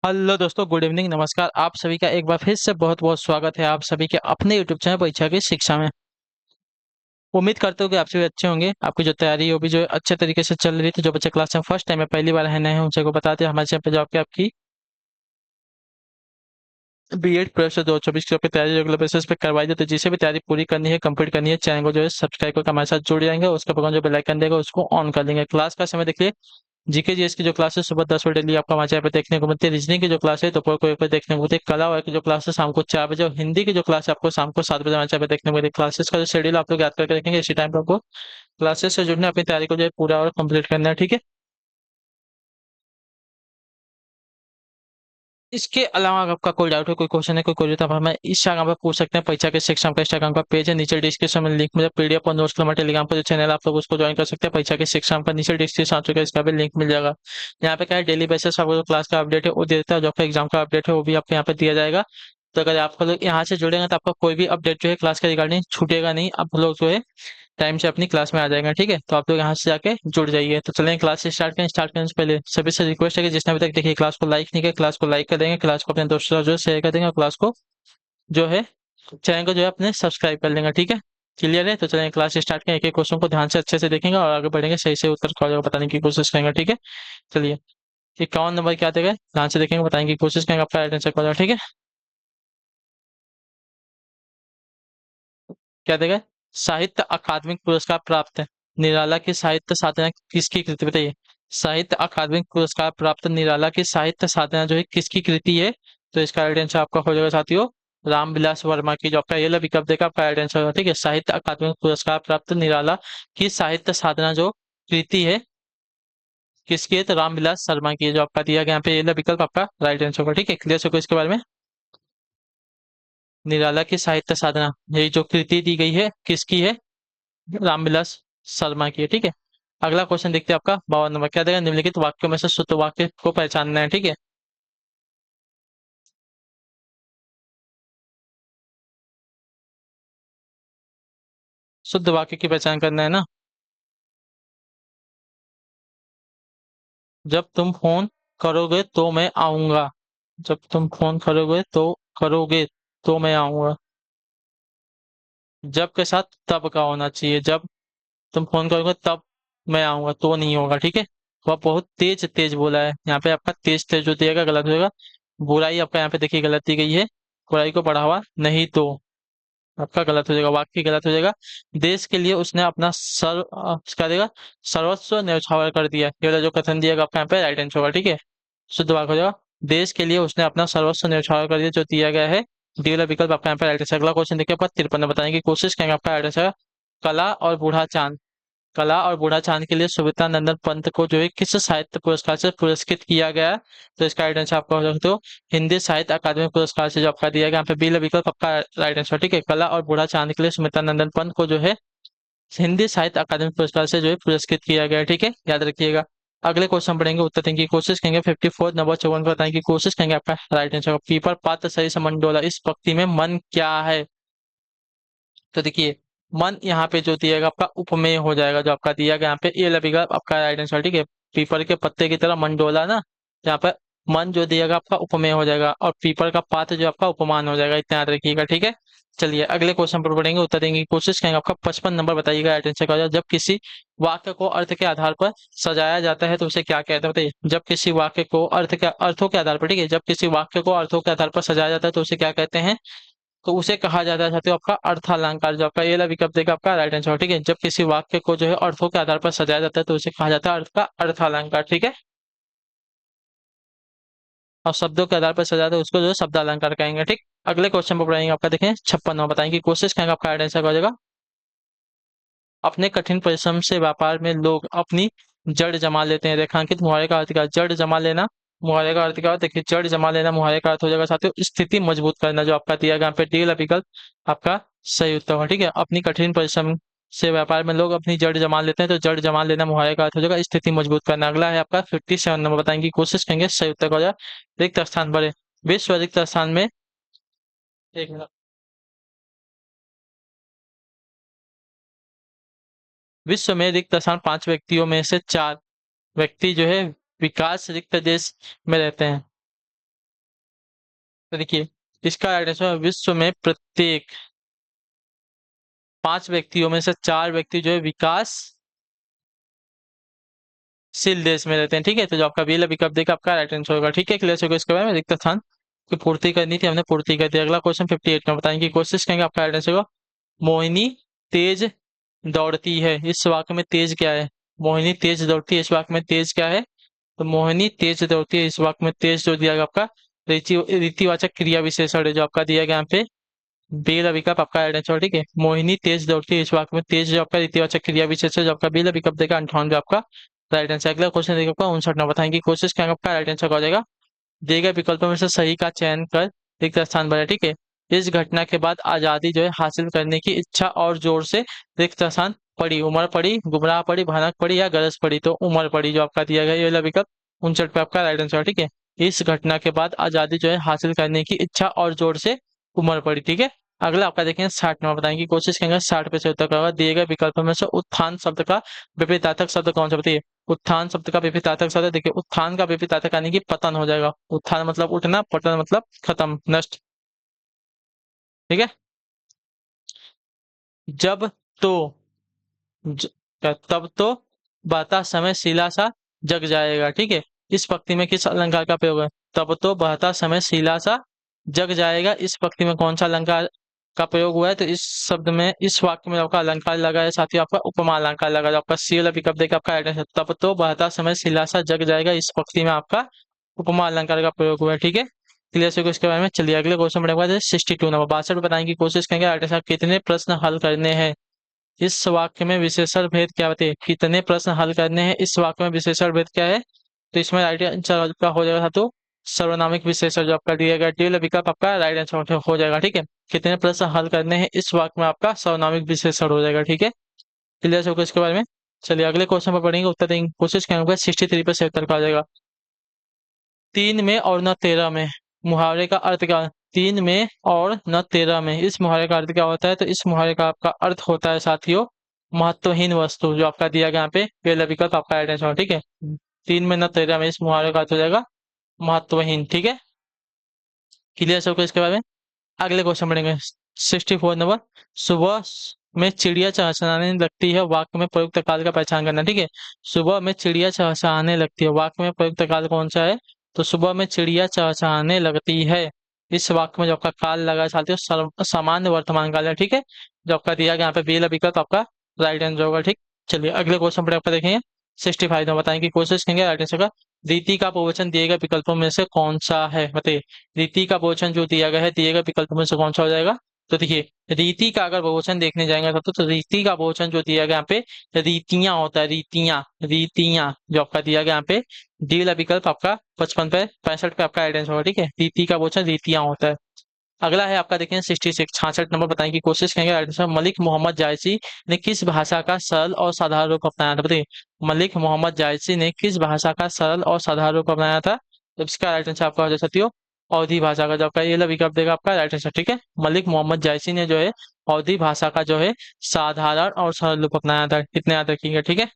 Hello दोस्तों, good evening, नमस्कार। आप सभी का एक बार फिर से बहुत बहुत स्वागत है आप सभी के अपने यूट्यूब चैनल परीक्षा की शिक्षा में। उम्मीद करते हो कि आप सभी अच्छे होंगे। आपकी जो तैयारी है वो भी जो है अच्छे तरीके से चल रही थी। जो बच्चे क्लास में फर्स्ट टाइम है, पहली बार है, नए हैं, उनसे को बताते हैं हमारे चैनल पर जो आपकी बीएड प्रेस 2024 की आपकी तैयारी रेगुलर बेसिस पे करवाई जाती है। जिसे भी तैयारी पूरी करनी है, कंप्लीट करनी है, चैनल को जो है सब्सक्राइब करके हमारे साथ जुड़ जाएंगे। उसके बाद जो बेल आइकन देगा उसको ऑन कर देंगे। क्लास का समय देखिए, जीके जीएस की जो क्लासेस सुबह 10 बजे डेली आपका हमारे चैनल पे देखने को मिलती है। रीजनिंग की जो क्लास है दोपहर को 1 बजे देखने को मिलती है। कला और की जो क्लास है शाम को 4 बजे, और हिंदी की जो क्लास है आपको शाम को 7 बजे हमारे चैनल पे देखने को मिलती है। क्लासेस का जो शेड्यूल आप लोग याद करके रखेंगे, इसी टाइम पे आपको क्लासेस से जुड़ना है, अपनी तैयारी को जो है पूरा और कंप्लीट करना है, ठीक है। इसके अलावा अगर आपका कोई डाउट है, कोई क्वेश्चन है, कोई क्वेरी, तो आप हमें इंस्टाग्राम पे पूछ सकते हैं। परीक्षा के शिक्षा का इंस्टाग्राम का पेज है, नीचे डिस्क्रिप्शन में लिंक मिलेगा। पीडीएफ और नोट्स के लिए हमारे टेलीग्राम पर जो चैनल है, आप लोग उसको ज्वाइन कर सकते हैं। परीक्षा के शिक्षा का नीचे डिस्क्रिप्शन आ चुका है, इसका भी लिंक मिल जाएगा। यहाँ पे क्या है, डेली बेसिस आपको जो क्लास का अपडेट है वो दे देता है, जो आपका एग्जाम का अपडेट है वो भी आपको यहाँ पे दिया जाएगा। तो अगर आप लोग यहाँ से जुड़ेंगे तो आपका कोई भी अपडेट जो है क्लास के रिगार्डिंग छूटेगा नहीं। आप लोग जो है टाइम से अपनी क्लास में आ जाएगा, ठीक है। तो आप लोग यहाँ से जाके जुड़ जाइए। तो चलें क्लास से स्टार्ट करें। स्टार्ट करने से पहले सभी से रिक्वेस्ट है कि जिसने अभी तक देखिए क्लास को लाइक नहीं किया, क्लास को लाइक कर देंगे, क्लास को अपने दोस्तों से जो शेयर कर देंगे, और क्लास को जो है चैनल को जो है अपने सब्सक्राइब कर लेंगे, ठीक है। क्लियर है? तो चलें क्लास स्टार्ट करें। एक एक क्वेश्चन को ध्यान से अच्छे से देखेंगे और आगे बढ़ेंगे, सही से उत्तर खोजने का बताने की कोशिश करेंगे, ठीक है। चलिए, 51 नंबर क्या देगा, ध्यान से देखेंगे, बताने की कोशिश करेंगे, आपका आंसर खोजा, ठीक है। क्या देगा? साहित्य अकादमिक पुरस्कार प्राप्त है निराला की साहित्य साधना किसकी कृति, बताइए। साहित्य अकादमिक पुरस्कार प्राप्त निराला की साहित्य साधना जो है किसकी कृति है? तो इसका राइट आंसर आपका हो जाएगा साथियों, रामविलास वर्मा की। जो आपका ये विकल्प देगा आपका राइट आंसर होगा, ठीक है। साहित्य अकादमिक पुरस्कार प्राप्त निराला की साहित्य साधना जो कृति है किसकी है, तो रामविलास शर्मा की है। जो आपका दिया गया यहाँ पे ये विकल्प आपका राइट आंसर होगा, ठीक है। क्लियर सको इसके बारे में। निराला की साहित्य साधना, यही जो कृति दी गई है किसकी है? रामविलास शर्मा की है, ठीक है। अगला क्वेश्चन देखते हैं आपका 52 नंबर क्या देगा, निम्नलिखित वाक्यों में से शुद्ध वाक्य को पहचानना है, ठीक है। शुद्ध वाक्य की पहचान करना है ना। जब तुम फोन करोगे तो मैं आऊंगा। जब तुम फोन करोगे तो मैं आऊंगा। जब के साथ तब का होना चाहिए। जब तुम फोन करोगे तब मैं आऊंगा, तो नहीं होगा, ठीक है। वह बहुत तेज तेज बोला है, यहाँ पे आपका तेज तेज जो दिएगा गलत होगा। बुराई आपका यहाँ पे देखिए गलत दी गई है, बुराई को बढ़ावा नहीं तो आपका गलत हो जाएगा, वाक्य गलत हो जाएगा। देश के लिए उसने अपना क्या देगा, सर्वस्व न्यौछावर कर दिया, ये वाला जो कथन दिएगा आपका यहाँ पे राइट आंसर होगा, ठीक है। शुद्ध वाक्य हो जाएगा, देश के लिए उसने अपना सर्वस्व न्यौछावर कर दिया, जो दिया गया है। डी वाला विकल्प आपका यहाँ पे राइट आंसर। अगला क्वेश्चन देखिए आपका 53 बताने की कोशिश करेंगे, आपका राइट आंसर। कला और बूढ़ा चांद, कला और बूढ़ा चांद के लिए सुविता नंदन पंत को जो है किस साहित्य पुरस्कार से पुरस्कृत किया गया है? तो इसका राइट आंसर आपका हो सकते हो हिंदी साहित्य अकादमी पुरस्कार से जो आपका दिया गया, यहाँ पे बी विकल्प आपका राइट आंसर, ठीक है। कला और बूढ़ा चांद के लिए सुमित्रा नंदन पंत को जो है हिंदी साहित्य अकादमी पुरस्कार से जो है पुरस्कृत किया गया है, ठीक है, याद रखिएगा। अगले क्वेश्चन पढ़ेंगे, उत्तर देने की कोशिश करेंगे। 54 नंबर 54 को बताने की कोशिश करेंगे, आपका राइट आंसर पीपर पात्र सही समंडोला, इस पंक्ति में मन क्या है? तो देखिए, मन यहाँ पे जो दिएगा आपका उपमेय हो जाएगा, जो आपका दिया गया यहाँ पे ये लगेगा आपका राइट आंसर, ठीक है। पीपल के पत्ते की तरह मन डोला ना, यहाँ पर मन जो दिएगा आपका उपमेय हो जाएगा, और पीपल का पात्र जो आपका उपमान हो जाएगा, इतना याद रखिएगा, ठीक है। चलिए अगले क्वेश्चन पर बढ़ेंगे, उत्तर देंगे की कोशिश करेंगे। आपका 55 नंबर बताइएगा राइट आंसर क्या हो जाएगा। जब किसी वाक्य को अर्थ के आधार पर सजाया जाता है तो उसे क्या कहते हैं, बताइए। जब किसी वाक्य को अर्थों के आधार पर, ठीक है, जब किसी वाक्य को अर्थों के आधार पर सजाया जाता है तो उसे क्या कहते हैं? तो उसे कहा जाता है साथियों आपका अर्थालंकार। जो आपका ये वाला विकल्प देगा आपका राइट आंसर, ठीक है। जब किसी वाक्य को जो है अर्थों के आधार पर सजाया जाता है तो उसे कहा जाता है अर्थ का अर्थालंकार, ठीक है। और शब्दों के आधार पर सजाते हैं उसको जो है शब्द अलंकार कहेंगे, ठीक। अगले क्वेश्चन पर पढ़ेंगे, आपका देखें 56 बताएंगे की कोशिश करेंगे, आपका राइट आंसर क्या हो जाएगा। अपने कठिन परिश्रम से व्यापार में लोग अपनी जड़ जमा लेते हैं। रेखांकित मुहावरे का अर्थ क्या है? जड़ जमा लेना। मुहावरे का अर्थ क्या होता है? देखिए, जड़ जमा लेना मुहावरे का अर्थ हो जाएगा साथियों स्थिति मजबूत करना, जो आपका दिया गया यहाँ पे डी वाला विकल्प आपका सही उत्तर होगा, ठीक है। अपनी कठिन परिश्रम से व्यापार में लोग अपनी जड़ जमा लेते हैं, तो जड़ जमा लेना मुहावरे का अर्थ हो जाएगा स्थिति मजबूत करना। अगला है आपका 57 नंबर बताएंगे की कोशिश करेंगे, सही उत्तर का हो जाएगा रिक्त स्थान भरे। विश्व रिक्त स्थान में, एक मिनट, विश्व में रिक्त स्थान 5 व्यक्तियों में से 4 व्यक्ति जो है विकास रिक्त देश में रहते हैं। तो देखिए, इसका राइट आंसर है विश्व में प्रत्येक 5 व्यक्तियों में से 4 व्यक्ति जो है विकासशील देश में रहते हैं। ठीक है, तो जो आपका बी विकल्प देगा आपका राइट आंसर होगा। ठीक है, क्लियर होगा इसके बारे में। रिक्त स्थान की पूर्ति करनी थी, हमने पूर्ति कर दी। अगला क्वेश्चन 58 में बताएंगे, कोशिश करेंगे आपका राइट आंसर होगा। मोहिनी तेज दौड़ती है, इस वाक्य में तेज क्या है? मोहिनी तेज दौड़ती है, इस वाक्य में तेज क्या है? तो मोहिनी तेज दौड़ती है, इस वाक्य में तेज जो दिया गया आपका रीतिवाचक क्रिया विशेषण है जो आपका दिया गया यहाँ पे बेल विकल्प आपका राइट आंसर। ठीक है, मोहिनी तेज दौड़ती है, इस वाक्य में तेज जो आपका रीतिवाचक क्रिया विशेषण जो आपका बेल विकल्प देगा 58 आपका राइट आंसर। अगला क्वेश्चन देगा आपका 59 में बताएंगे, कोशिश करेंगे आपका राइट आंसर हो जाएगा। दिए गए विकल्पों में से सही का चयन कर रिक्त स्थान भरें। ठीक है, इस घटना के बाद आजादी जो है हासिल करने की इच्छा और जोर से रिक्त स्थान पड़ी। उमर पड़ी, गुमराह पड़ी, भनक पड़ी या गरज पड़ी? तो उमर पड़ी जो आपका दिया गया ये वाला विकल्प 59 पे आपका राइट आंसर। ठीक है, इस घटना के बाद आजादी जो है हासिल करने की इच्छा और जोर से उमर पड़ी। ठीक है, अगला आपका देखेंगे 60 में बताएंगे, कोशिश करेंगे 60 पे से उत्तर का होगा। दिए गए विकल्पों में से उत्थान शब्द का विपरीतार्थक शब्द कौन सा? बताइए। उत्थान शब्द का विपरीतार्थक शब्द है, देखिए उत्थान का विपरीतार्थक यानी कि पतन हो जाएगा। उत्थान मतलब उठना, पतन मतलब खत्म, नष्ट। ठीक है, जब तो ज, तब तो बहता समय शिला सा जग जाएगा। ठीक है, इस पंक्ति में किस अलंकार का प्रयोग है? तब तो बहता समय शिला सा जग जाएगा, इस पंक्ति में कौन सा अलंकार का प्रयोग हुआ है? तो इस शब्द में, इस वाक्य में आपका अलंकार लगा है, साथ ही आपका उपमा अलंकार लगा है। आपका सी वाला विकल्प देखिए आपका राइट आंसर। तब तो बहता समय शिला सा जग जाएगा, इस पंक्ति में आपका उपमा अलंकार का प्रयोग हुआ है। ठीक है, क्लियर से इसके बारे में। चलिए अगले क्वेश्चन बढ़ेगा 62 नंबर 62 बताने की कोशिश करेंगे राइट आंसर। कितने प्रश्न हल करने हैं इस वाक्य में विशेषण भेद क्या होते हैं? कितने प्रश्न हल करने हैं इस वाक्य में विशेषण भेद क्या है? तो इसमें राइट आंसर आपका हो जाएगा तो सर्वनामिक विशेषण जो आपका दिया गया डी वाला विकल्प आपका राइट आंसर हो जाएगा। ठीक है, कितने प्रश्न हल करने हैं इस वाक्य में आपका सर्वनामिक विशेषण हो जाएगा। ठीक है, क्लियर होगा इसके बारे में। चलिए अगले क्वेश्चन पर पढ़ेंगे, उत्तर देंगे, कोशिश करेंगे 63 पे से उत्तर का आ जाएगा। 3 में और न 13 में मुहावरे का अर्थ क्या? 3 में और न 13 में, इस मुहावरे का अर्थ क्या होता है? तो इस मुहावरे का आपका अर्थ होता है साथियों महत्वहीन वस्तु, जो आपका दिया गया यहाँ पे पहला विकल्प आपका राइट आंसर। ठीक है, 3 में न 13 में, इस मुहावरे का अर्थ हो जाएगा महत्वहीन। ठीक है, क्लियर सबको इसके बारे में। अगले क्वेश्चन पढ़ेंगे 64 नंबर, सुबह में चिड़िया चहचहाने लगती है, वाक्य में प्रयुक्त काल का पहचान करना। ठीक है, सुबह में चिड़िया चहचहाने लगती है, वाक्य में प्रयुक्त काल कौन सा है? तो सुबह में चिड़िया चहचहाने लगती है, इस वाक्य में जो आपका काल लगा है साथियों सामान्य वर्तमान काल है। ठीक है, जो आपका दिया गया यहाँ पे बी विकल्प आपका राइट आंसर होगा। ठीक, चलिए अगले क्वेश्चन पर आपका देखेंगे 65 में बताएंगे, कोशिश करेंगे राइट आंसर का। रीति का बहुवचन दिए गए विकल्पों में से कौन सा है? बताइए, रीति का बहुवचन जो दिया गया है दिए गए विकल्पों में से कौन सा हो जाएगा? तो देखिए, रीति का अगर बहुवचन देखने जाएंगे तो रीति का बहुवचन जो दिया गया यहाँ पे रीतियां होता है, रीतियां, रीतियां जो आपका दिया गया यहाँ पे डी वाला विकल्प आपका 55 पे 65 पे आपका राइट आंसर होगा। ठीक है, रीति का बहुवचन रीतियां होता है। अगला है आपका देखें 66 66 नंबर बताने की कोशिश करेंगे राइट आंसर। मलिक मोहम्मद जायसी ने किस भाषा का सरल और साधारण रूप अपनाया था? बताइए, मलिक मोहम्मद जायसी ने किस भाषा का सरल और साधारण रूप अपनाया था? तो इसका राइट आंसर आपका हो जाए साथियों अवधी भाषा का, जो आपका ये विकल्प देगा आपका राइट आंसर। ठीक है, मलिक मोहम्मद जायसी ने जो है अवधी भाषा का जो है साधारण और सरल रूप अपनाया था, इतने याद रखिएगा। ठीक है,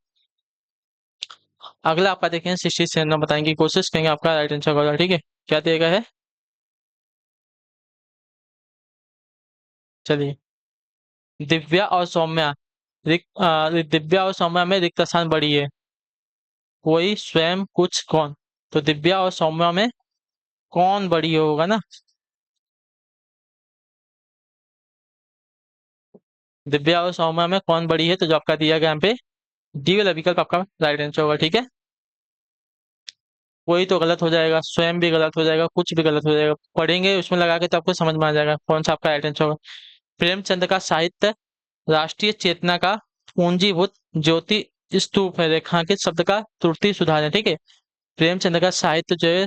अगला आपका देखें 67 नंबर बताएंगे कोशिश करेंगे आपका राइट आंसर होगा। ठीक है, क्या दिएगा है? चलिए, दिव्या और सौम्या दिव्या और सौम्या में रिक्त स्थान बड़ी है, कोई स्वयं कुछ कौन? तो दिव्या और सौम्या में कौन बड़ी होगा ना? दिव्या और सौम्या में कौन बड़ी है? तो जो आपका दिया गया यहाँ पे डी वाला विकल्प आपका राइट आंसर होगा। ठीक है, कोई तो गलत हो जाएगा, स्वयं भी गलत हो जाएगा, कुछ भी गलत हो जाएगा, पढ़ेंगे उसमें लगा के तो आपको समझ में आ जाएगा कौन सा आपका राइट आंसर होगा। प्रेमचंद का साहित्य राष्ट्रीय चेतना का पूंजीभूत ज्योति स्तूप है, रेखांकित शब्द का त्रुटि सुधार है। ठीक है, प्रेमचंद का साहित्य जो है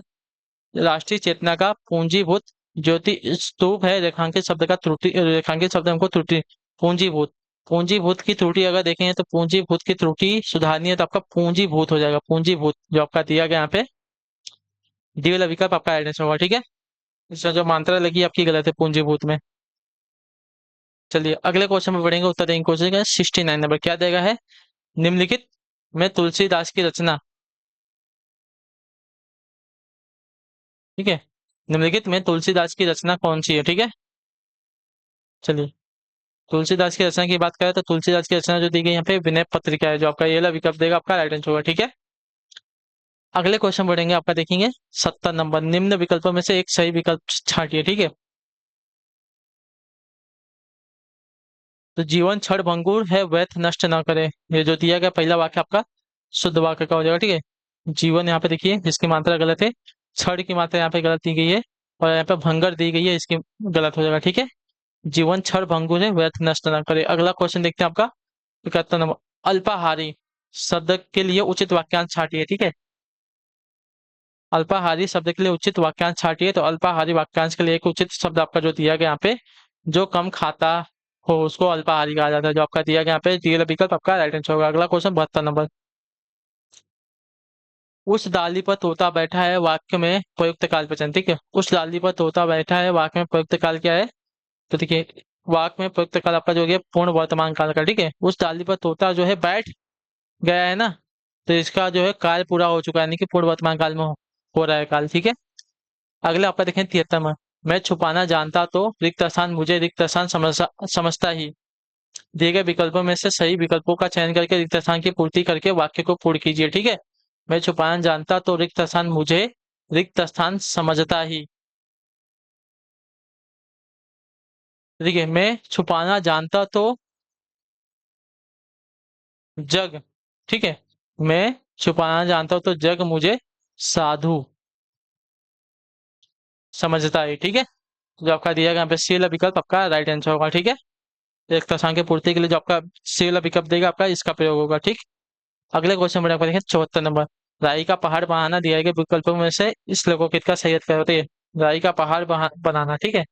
राष्ट्रीय चेतना का पूंजीभूत ज्योति स्तूप है, रेखांकित शब्द का त्रुटि, रेखांकित शब्द हमको त्रुटि पूंजीभूत, पूंजीभूत की त्रुटि अगर देखेंगे तो पूंजीभूत की त्रुटि सुधारनी है तो आपका पूंजीभूत हो जाएगा, पूंजीभूत जो आपका दिया गया यहाँ पे डी वाला विकल्प आपका आंसर होगा। ठीक है, इसमें जो मात्रा लगी आपकी गलत है पूंजीभूत में। चलिए अगले क्वेश्चन में बढ़ेंगे, उत्तर देंगे क्वेश्चन का 69 नंबर क्या देगा है? निम्नलिखित में तुलसीदास की रचना, ठीक है, निम्नलिखित में तुलसीदास की रचना कौन सी है, ठीक है। चलिए, तुलसीदास की रचना की बात करें तो तुलसीदास की रचना जो दी गई यहाँ पे विनय पत्रिका है, जो आपका ये वाला विकल्प देगा आपका राइट आंसर होगा, ठीक है। अगले क्वेश्चन बढ़ेंगे, आपका देखेंगे 70 नंबर। निम्न विकल्पों में से एक सही विकल्प छांटिए, ठीक है। तो जीवन क्षण भंगुर है, व्यर्थ नष्ट ना करे, ये जो दिया गया पहला वाक्य आपका शुद्ध वाक्य का हो जाएगा, ठीक है। जीवन यहाँ पे देखिए इसकी मात्रा गलत है, क्षण की मात्रा यहाँ पे गलत दी गई है, और यहाँ पे भंगर दी गई है, इसकी गलत हो जाएगा, ठीक है। जीवन क्षण भंगुर है, व्यर्थ नष्ट ना करे। अगला क्वेश्चन देखते हैं आपका 71 नंबर। अल्पाहारी शब्द के लिए उचित वाक्यांश छाटिए, ठीक है। अल्पाहारी शब्द के लिए उचित वाक्यांश छाटिए, तो अल्पाहारी वाक्यांश के लिए एक उचित शब्द आपका जो दिया गया यहाँ पे, जो कम खाता हो उसको अल्पाहारी कहा जाता है, जो आपका दिया गया यहाँ पे दिया गया विकल्प आपका राइट आंसर होगा। अगला क्वेश्चन 72 नंबर। उस डाली पर तोता बैठा है वाक्य में प्रयुक्त काल पहचान, ठीक है। उस डाली पर तोता बैठा है वाक्य में प्रयुक्त काल क्या है, तो देखिए वाक्य में प्रयुक्त काल आपका जो है पूर्ण वर्तमान काल का, ठीक है। उस डाली पर तोता जो है बैठ गया है ना, तो इसका जो है काल पूरा हो चुका है, यानी कि पूर्ण वर्तमान काल में हो रहा है काल, ठीक है। अगले आपका देखें 73 में। मैं छुपाना जानता तो रिक्त स्थान मुझे रिक्त स्थान समझता ही, दिए गए विकल्पों में से सही विकल्पों का चयन करके रिक्त स्थान की पूर्ति करके वाक्य को पूर्ण कीजिए, ठीक है। मैं छुपाना जानता तो रिक्त स्थान मुझे रिक्त स्थान समझता ही। देखिए, मैं छुपाना जानता तो जग, ठीक है। मैं छुपाना जानता हूं तो जग मुझे साधु समझता है, ठीक है। जो आपका दिया गया यहाँ पे सी वाला विकल्प आपका राइट आंसर होगा, ठीक है। एक स्थान की पूर्ति के लिए जो आपका सी वाला विकल्प देगा आपका इसका प्रयोग होगा, ठीक। अगले क्वेश्चन में आपका देखें 74 नंबर। राई का पहाड़ बनाना दिया गया विकल्पों में से इस लोकोक्ति का सही उत्तर होती है। राई का पहाड़ बनाना, ठीक है।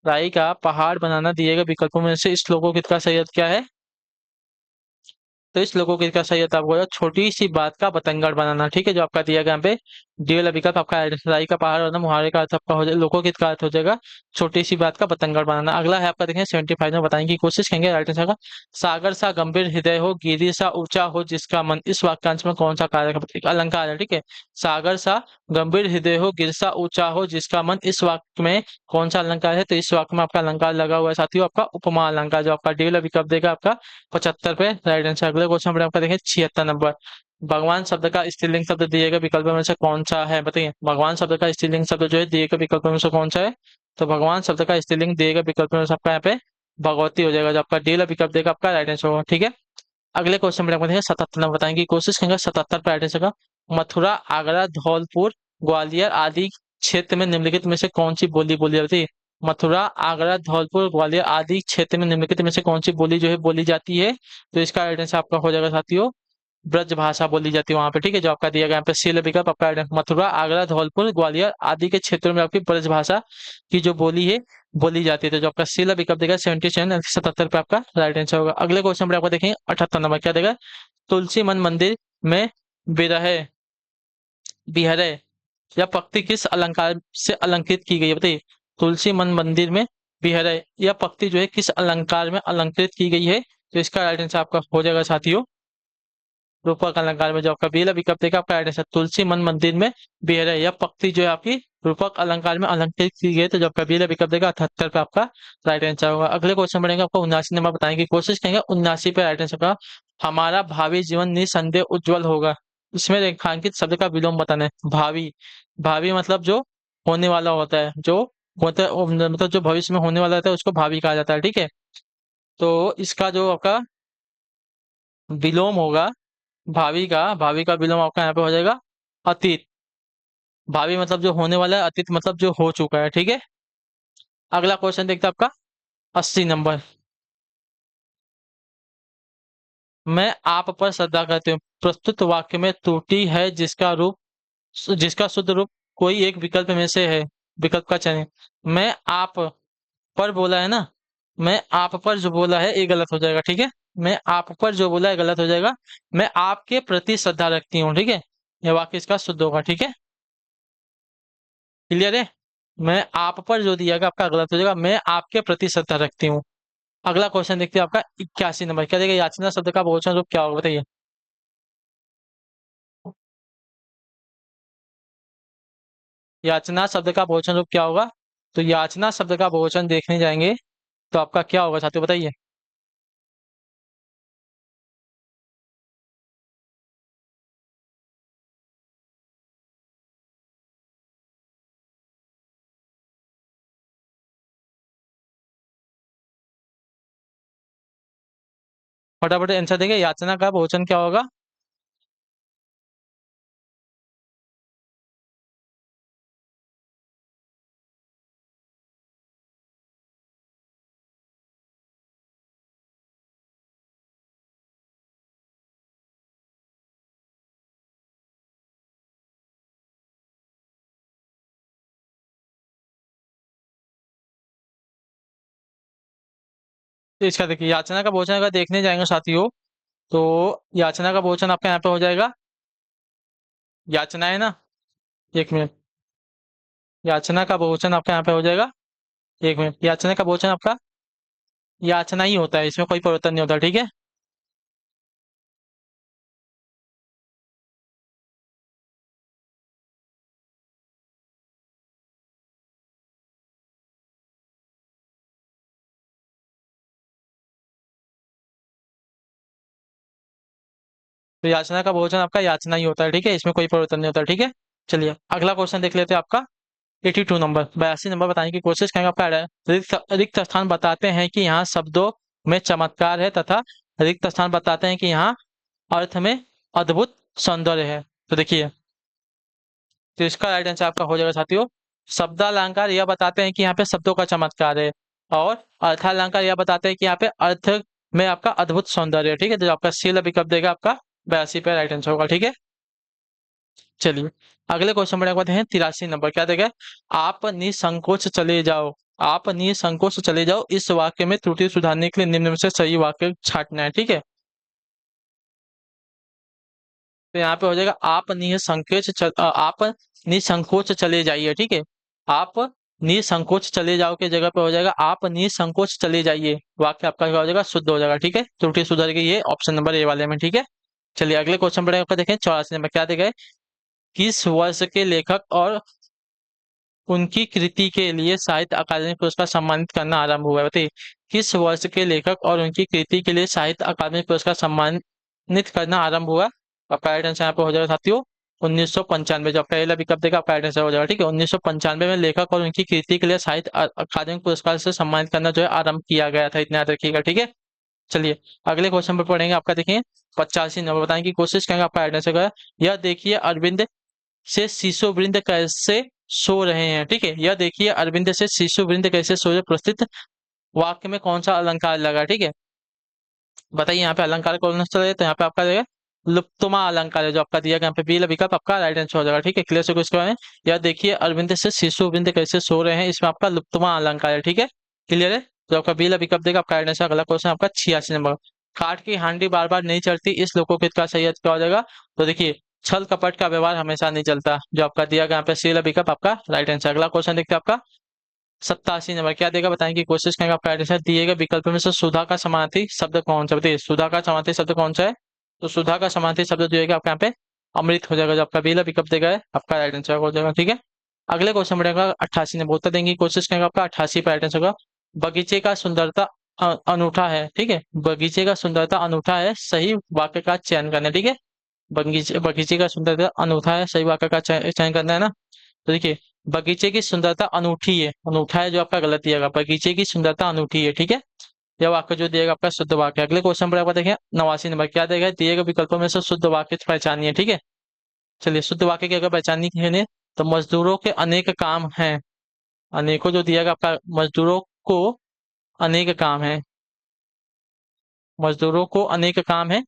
राई का पहाड़ बनाना दिए गए विकल्पों में से इस लोकोक्ति का सही उत्तर क्या है, तो इस लोकोक्ति का सही उत्तर आपको होगा छोटी सी बात का बतंगड़ बनाना, ठीक है। जो आपका दिया गया यहाँ पे डी वाला विकल्प आपका राई का पहाड़ बनाना मुहावरे का अर्थ आपका हो जाएगा, लोकोक्ति का अर्थ हो जाएगा छोटी सी बात का बतंगड़ बनाना। अगला है आपका देखें 75 में, बताने की कोशिश करेंगे राइट आंसर का। सागर सा गंभीर हृदय हो, गिरि सा ऊंचा हो जिसका मन, इस वाक्यांश में कौन सा कारक एक अलंकार है, ठीक है। सागर सा गंभीर हृदय हो, गिर सा ऊंचा हो जिसका मन, इस वाक्य में कौन सा अलंकार है, तो इस वाक्य में आपका अलंकार लगा हुआ है साथियों आपका उपमा अलंकार, जो आपका डी वाला विकल्प देगा आपका 75 पे राइट आंसर। अगले क्वेश्चन पर आपका देखें 76 नंबर। भगवान शब्द का स्त्रीलिंग शब्द दिए गए विकल्प में से कौन सा है, बताइए। भगवान शब्द का स्त्रीलिंग शब्द जो है दिए गए विकल्प में से कौन सा है, तो भगवान शब्द का स्त्रीलिंग दिए गए विकल्प में से आपका यहाँ पे भगवती हो जाएगा, जो आपका डी वाला विकल्प देगा आपका राइट आंसर होगा, ठीक है। अगले क्वेश्चन में आपको देखें 77 नंबर, बताएंगे की कोशिश करेंगे 77 पे राइट आंसर का। मथुरा आगरा धौलपुर ग्वालियर आदि क्षेत्र में निम्नलिखित में से कौन सी बोली बोली जाती है। मथुरा आगरा धौलपुर ग्वालियर आदि क्षेत्र में निम्नलिखित में से कौन सी बोली जो है बोली जाती है, तो इसका राइट आंसर आपका हो जाएगा साथियों ब्रज भाषा बोली जाती है वहां पे, ठीक है। जो आपका दिया गया यहाँ पे सी विकल्प आपका right answer। मथुरा आगरा धौलपुर ग्वालियर आदि के क्षेत्रों में आपकी ब्रज भाषा की जो बोली है बोली जाती है, तो जो आपका सी विकल्प देगा 77 77 पे आपका राइट आंसर होगा। अगले क्वेश्चन पर आपको देखेंगे 78 नंबर, क्या देगा। तुलसी मन मंदिर में विरह बिहरे या पक्ति किस अलंकार से अलंकृत की गई है, बताइए। तुलसी मन मंदिर में बिहरे या पक्ति जो है किस अलंकार में अलंकृत की गई है, तो इसका राइट आंसर आपका हो जाएगा साथियों रूपक अलंकार में, जो आपका बेला विकल्प देगा आपका राइट आंसर तुलसी मन मंदिर में बिहरे या पक्ति जो है आपकी रूपक अलंकार में अलंकृत की गई है, तो जो आपका बेला विकल्प देगा 78 पे आपका राइट आंसर होगा। अगले क्वेश्चन बढ़ेंगे आपको 79 नंबर, बताने की कोशिश करेंगे 79 पे राइट आंसर का। हमारा भावी जीवन निसंदेह उज्जवल होगा, इसमें रेखांकित शब्द का विलोम बताना है। भावी, भावी मतलब जो होने वाला होता है, जो मतलब जो भविष्य में होने वाला होता है उसको भावी कहा जाता है, ठीक है। तो इसका जो आपका विलोम होगा भावी का विलोम आपका यहाँ पे हो जाएगा अतीत। भावी मतलब जो होने वाला है, अतीत मतलब जो हो चुका है, ठीक है। अगला क्वेश्चन देखते हैं आपका 80 नंबर। मैं आप पर श्रद्धा करती हूँ, प्रस्तुत वाक्य में त्रुटि है जिसका शुद्ध रूप कोई एक विकल्प में से है, विकल्प का चयन। मैं आप पर बोला है ना, मैं आप पर जो बोला है ये गलत हो जाएगा, ठीक है। मैं आप पर जो बोला है गलत हो जाएगा। मैं आपके प्रति श्रद्धा रखती हूँ, ठीक है। यह वाक्य इसका शुद्ध होगा, ठीक है। क्लियर है। मैं आप पर जो दिया गया आपका गलत हो जाएगा, मैं आपके प्रति श्रद्धा रखती हूँ। अगला क्वेश्चन देखते हैं आपका 81 नंबर, क्या देगा। याचना शब्द का बहुवचन रूप क्या होगा, बताइए। याचना शब्द का बहुवचन रूप क्या होगा? तो याचना शब्द का बहुवचन देखने जाएंगे तो आपका क्या होगा साथियों, बताइए। फटाफट आंसर देंगे, याचना का बहुवचन क्या होगा? तो इसका देखिए, याचना का बहुवचन अगर देखने जाएंगे साथियों, तो याचना का बहुवचन आपका यहाँ पे हो जाएगा याचना, है ना? एक मिनट। याचना का बहुवचन आपका यहाँ पे हो जाएगा, एक मिनट, याचना का बहुवचन आपका याचना ही होता है, इसमें कोई परिवर्तन नहीं होता, ठीक है। तो याचना का बहुवचन आपका याचना ही होता है, ठीक है, इसमें कोई परिवर्तन नहीं होता, ठीक है। चलिए अगला क्वेश्चन देख लेते हैं आपका। 82 नंबर, 82 नंबर बताने की कोशिश करेंगे आपका। रिक्त स्थान बताते हैं कि यहाँ शब्दों में चमत्कार है तथा रिक्त स्थान बताते हैं कि यहाँ अर्थ में अद्भुत सौंदर्य है। तो देखिए, तो इसका राइट आंसर आपका हो जाएगा साथियों, शब्दालंकार यह बताते हैं कि यहाँ पे शब्दों का चमत्कार है, और अर्थालंकार यह बताते हैं कि यहाँ पे अर्थ में आपका अद्भुत सौंदर्य है, ठीक है। तो जो आपका सील विकल्प देगा आपका 82 पे राइट आंसर होगा, ठीक है। चलिए अगले क्वेश्चन पर आते हैं। 83 नंबर क्या देगा? आप निसंकोच चले जाओ, आप निसंकोच चले जाओ, इस वाक्य में त्रुटि सुधारने के लिए निम्न में से सही वाक्य छांटना है, ठीक है। तो यहाँ पे हो जाएगा आप निसंकोच चले जाइए, ठीक है। आप निसंकोच चले जाओ के जगह पे हो जाएगा आप निसंकोच चले जाइए, वाक्य आपका क्या हो जाएगा? शुद्ध हो जाएगा, ठीक है। त्रुटि सुधर गई, ये ऑप्शन नंबर ए वाले में, ठीक है। चलिए अगले क्वेश्चन पर आपका देखें। 84 नंबर क्या देगा? किस वर्ष के लेखक और उनकी कृति के लिए साहित्य अकादमी पुरस्कार सम्मानित करना आरंभ हुआ है, बताइए। किस वर्ष के लेखक और उनकी कृति के लिए साहित्य अकादमी पुरस्कार सम्मानित करना आरंभ हुआ? आपका राइट आंसर यहाँ पे हो जाएगा साथियों 1995। जो आपका पहला विकल्प देगा आपका राइट आंसर हो जाएगा, ठीक है। 1995 में लेखक और उनकी कृति के लिए साहित्य अकादमी पुरस्कार से सम्मानित करना जो है आरंभ किया गया था, इतना याद रखिएगा, ठीक है। चलिए अगले क्वेश्चन पर पढ़ेंगे आपका, देखिए 85 नंबर बताने की कोशिश करेंगे, आपका राइट आंसर क्या है? यह देखिए अरविंद से शिशु वृंद कैसे सो रहे हैं, ठीक है। यह देखिए अरविंद से शिशु वृंद कैसे सो रहे, प्रस्तुत वाक्य में कौन सा अलंकार लगा, ठीक है। बताइए यहाँ पे अलंकार कौन सा है? तो यहाँ पे आपका देगा लुप्तमा अलंकार है, जो आपका दिया गया यहाँ पे बी विकल्प आपका राइट आंसर हो जाएगा, ठीक है। क्लियर से इसके बारे में, यह देखिए अरविंद से शिशु वृंद कैसे सो रहे हैं, इसमें आपका लुप्तमा अलंकार है, ठीक है। क्लियर है, तो आपका बी विकल्प देगा आपका राइट आंसर। अगला क्वेश्चन आपका 86 नंबर, काठ की हांडी बार बार नहीं चलती, इस लोकोक्ति का सही अर्थ क्या हो जाएगा? तो देखिए, छल कपट का व्यवहार हमेशा नहीं चलता, जो आपका दिया गया यहाँ पे सी विकल्प आपका राइट आंसर। अगला क्वेश्चन देखते हैं आपका 87 नंबर क्या देगा, बताने की कोशिश करेंगे। आपका राइट आंसर दिए गए विकल्प में से सुधा का समानार्थी शब्द कौन सा, बताइए सुधा का समानार्थी शब्द कौन सा है? तो सुधा का समानार्थी शब्द जो है आपका यहाँ पे अमृत हो जाएगा, जो आपका बेला विकल्प देगा है आपका राइट आंसर हो जाएगा, ठीक है। अगले क्वेश्चन बढ़ेगा 88 नंबर, उत्तर देंगे की कोशिश करेंगे, आपका 88 पर राइट आंसर होगा। बगीचे का सुंदरता अनूठा है, ठीक है। बगीचे का सुंदरता अनूठा है, सही वाक्य का चयन करना है, ठीक है। बगीचे बगीचे का सुंदरता अनूठा है, सही वाक्य का चयन करना है ना। तो देखिए, बगीचे की सुंदरता अनूठी है, अनूठा है जो आपका गलत दिएगा, बगीचे की सुंदरता अनूठी है, ठीक है। यह वाक्य जो दिएगा आपका शुद्ध वाक्य। अगले क्वेश्चन पर आपका देखें 89 नंबर क्या देगा, दिए गए विकल्पों में से शुद्ध वाक्य पहचानिए, ठीक है। चलिए शुद्ध वाक्य की अगर पहचाननी है ने, तो मजदूरों के अनेक काम हैं, अनेकों जो दिया गया आपका मजदूरों को अनेक काम है, मजदूरों को अनेक काम है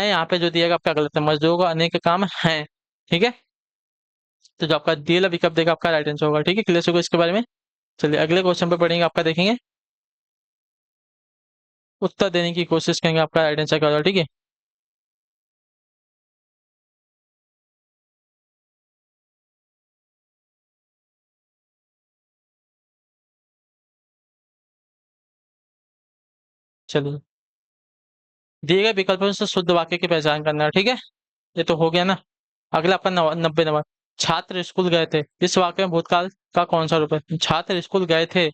यहाँ पे जो दिया गया आपका गलत है, मजदूरों को अनेक काम है, ठीक है। तो जो आपका दिया विकल्प देगा आपका राइट आंसर होगा, ठीक है। क्लियर होगा इसके बारे में। चलिए अगले क्वेश्चन पे पढ़ेंगे, आपका देखेंगे, उत्तर देने की कोशिश करेंगे, आपका राइट आंसर क्या होगा, ठीक है। चलिए, दिए गए विकल्पों से शुद्ध वाक्य की पहचान करना है, ठीक है। ये तो हो गया ना। अगला आपका 90 नंबर, छात्र स्कूल गए थे, इस वाक्य में भूतकाल का कौन सा रूप है? छात्र स्कूल गए थे,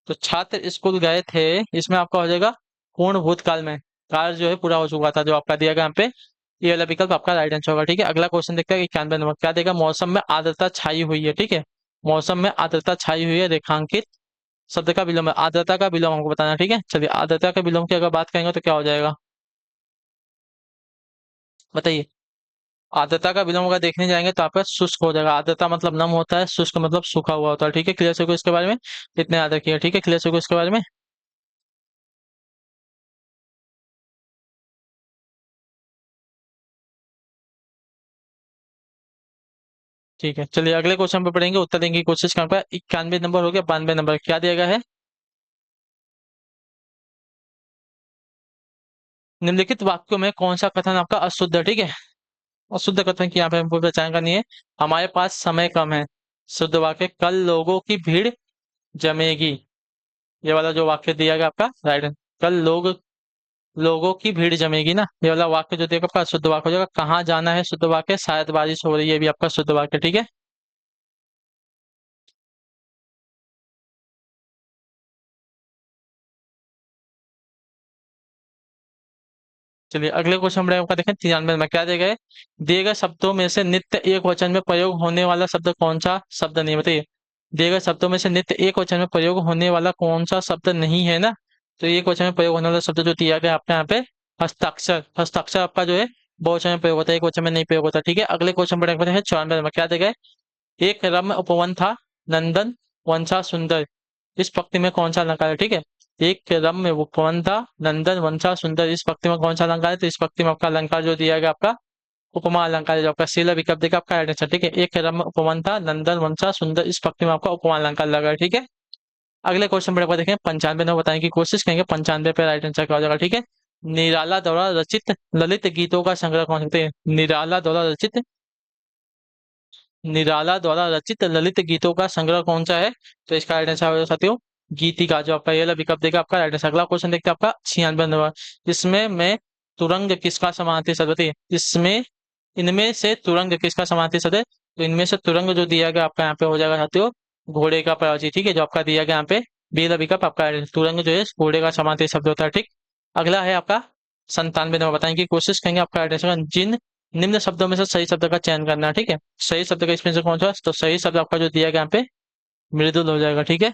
तो छात्र स्कूल गए थे, इसमें आपका हो जाएगा पूर्ण भूतकाल में, कार्य जो है पूरा हो चुका था, जो आपका दिया गया यहाँ पे, ये वाला विकल्प आपका राइट आंसर होगा। ठीक है, अगला क्वेश्चन देखते हैं 91 नंबर क्या देगा। मौसम में आर्द्रता छाई हुई है। ठीक है, मौसम में आर्द्रता छाई हुई है, रेखांकित शब्द का विलोम है, आर्द्रता का विलोम हमको बताना है। ठीक है, चलिए आर्द्रता के विलोम की अगर बात करेंगे तो क्या हो जाएगा, बताइए। आर्द्रता का विलोम अगर देखने जाएंगे तो आपका शुष्क हो जाएगा। आर्द्रता मतलब नम होता है, शुष्क मतलब सूखा हुआ होता है। ठीक है, क्लियर से इसके बारे में इतने याद रखिए। ठीक है, क्लियर से इसके बारे में। ठीक है, चलिए अगले क्वेश्चन पे पढ़ेंगे, उत्तर देंगे की कोशिश करेंगे। 91 नंबर हो गया, 92 नंबर क्या दिया गया है। निम्नलिखित वाक्यों में कौन सा कथन आपका अशुद्ध है। ठीक है, अशुद्ध कथन की यहाँ पे हमको पहचान करनी है। हमारे पास समय कम है, शुद्ध वाक्य कल लोगों की भीड़ जमेगी, ये वाला जो वाक्य दिया गया आपका राइट है। कल लोगों की भीड़ जमेगी ना, ये वाला वाक्य जो दिया आपका शुद्ध वाक्य हो जाएगा। कहाँ जाना है, शुद्ध वाक्य शायद बारिश हो रही है, ये भी आपका शुद्ध वाक्य। ठीक है, चलिए अगले क्वेश्चन बढ़े आपका देखें 93 में क्या दिया गया है। दिए गए शब्दों में से नित्य एक वचन में प्रयोग होने वाला शब्द कौन सा शब्द नहीं है? बताइए, दिए गए शब्दों में से नित्य एक वचन में प्रयोग होने वाला कौन सा शब्द नहीं है ना। तो एक वचन में प्रयोग होने वाला शब्द जो दिया गया आपके यहाँ पे हस्ताक्षर, हस्ताक्षर आपका जो है बहुवचन में प्रयोग होता है, एक वचन में नहीं प्रयोग होता। ठीक है, अगले क्वेश्चन बढ़े आपका है 94 में क्या दिया गया है। एक रम्य उपवन था, नंदन वंशा सुंदर, इस पंक्ति में कौन सा अलंकार है। ठीक है, एक रम्य उपवन था, नंदन वंशा सुंदर, इस पंक्ति में कौन सा अलंकार है। तो इस पंक्ति में आपका अलंकार जो दिया गया आपका उपमा अलंकार है, जो आपका शीला विकल्प देगा आपका राइट आंसर। ठीक है, एक रम्य उपवन था, नंदन वंशा सुंदर, इस पंक्ति में आपका उपमा अलंकार लगा है। ठीक है, अगले क्वेश्चन पर देखें 95 में बताने की कोशिश करेंगे, 95 पे राइट आंसर क्या हो जाएगा। ठीक है, निराला द्वारा रचित ललित गीतों का संग्रह कौन सकते हैं। निराला द्वारा रचित ललित गीतों का संग्रह कौन सा है। तो इसका राइट आंसर हो साथियों गीतिका, जो आपका ये वाला विकल्प देगा आपका राइट आंसर। अगला क्वेश्चन देखते हैं आपका 96 नंबर। इसमें मैं तुरंग किसका समानार्थी शब्द है। इसमें इनमें से तुरंग किसका समानार्थी शब्द है। तो इनमें से तुरंग जो दिया गया आपका यहाँ पे हो जाएगा साथियों घोड़े का पराजी। ठीक है, जो आपका दिया गया यहाँ पे बी वाला विकल्प आपका right है। तुरंग जो है घोड़े का समानार्थी शब्द होता है। ठीक, अगला है आपका 97 नंबर, बताने की कोशिश करेंगे आपका राइट आंसर। जिन निम्न शब्दों में से सही शब्द का चयन करना है। ठीक है, सही शब्द का इसमें से कौन सा, तो सही शब्द आपका जो दिया गया यहाँ पे मृदुल हो जाएगा। ठीक है,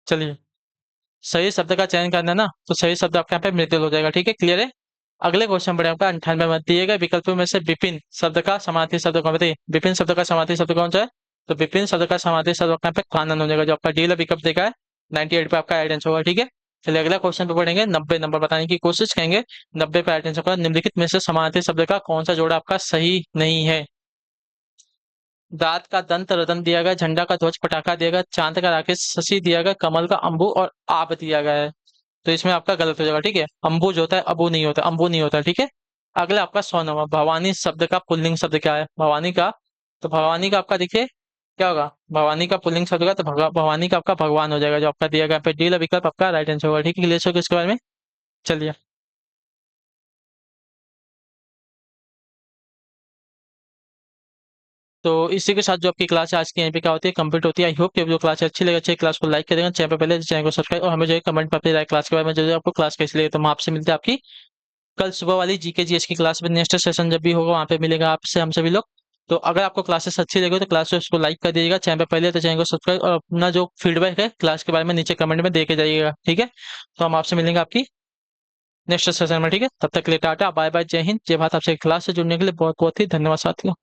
चलिए सही शब्द का चयन करना है ना, तो सही शब्द आपके यहाँ पे मृदुल हो जाएगा। ठीक है, क्लियर है। अगले क्वेश्चन बढ़े आपका 98 में, दिए गए विकल्पों में से विपिन शब्द का समार्थी शब्द कौन, बताइए विपिन शब्द का समार्थी शब्द कौन सा है। तो विपिन शब्द का समार्थी शब्द आपका यहाँ पे कानन हो जाएगा, जो आपका डी वाला विकल्प देखा है 98 पे आपका आइडेंस होगा। ठीक है, चलिए अगला क्वेश्चन पे पढ़ेंगे 90 नंबर, बताने की कोशिश करेंगे 90 पे आइडेंस होगा। निम्नलिखित में से समार्थी शब्द का कौन सा जोड़ा आपका सही नहीं है। दांत का दंत रतन दिया गया, झंडा का ध्वज पटाखा दिया गया, चांद का राकेश शशि दिया गया, कमल का अंबु और आप दिया गया है। तो इसमें आपका गलत हो जाएगा। ठीक है, अंबु जो होता है अबू नहीं होता, अंबु नहीं होता। ठीक है, अगला आपका 100 नंबर, भवानी शब्द का पुल्लिंग शब्द क्या है भवानी का। तो भवानी का आपका देखिए क्या होगा, भवानी का पुल्लिंग शब्द का तो भवानी का आपका भगवान हो जाएगा, जो आपका दिया गया पे डी विकल्प आपका राइट आंसर होगा। ठीक है, क्लियर हो इसके बारे में। चलिए, तो इसी के साथ जो आपकी क्लास है आज की यहीं पे क्या होती है कंप्लीट होती है। आई होप कि जो क्लास है अच्छी लगे, अच्छी क्लास को लाइक करेंगे, चैनल पे पहले चैनल को सब्सक्राइब, और हमें जो है कमेंट पर अपनी राय क्लास के बारे में जो है आपको क्लास कैसी लगी। तो हम आपसे मिलते हैं आपकी कल सुबह वाली जीके जीएस की क्लास में, नेक्स्ट सेशन जब भी होगा वहाँ पे मिलेगा आपसे हम सभी लोग। तो अगर आपको क्लासेस अच्छी लगी हो तो क्लास उसको लाइक कर दीजिएगा, चैनल पे पहले तो चैनल को सब्सक्राइब, और अपना जो फीडबैक है क्लास के बारे में नीचे कमेंट में दे के जाइएगा। ठीक है, तो हम आपसे मिलेंगे आपकी नेक्स्ट सेशन में। ठीक है, तब तक के लिए टाटा बाय बाय, जय हिंद जय भारत। आपसे क्लास से जुड़ने के लिए बहुत बहुत ही धन्यवाद साथियों।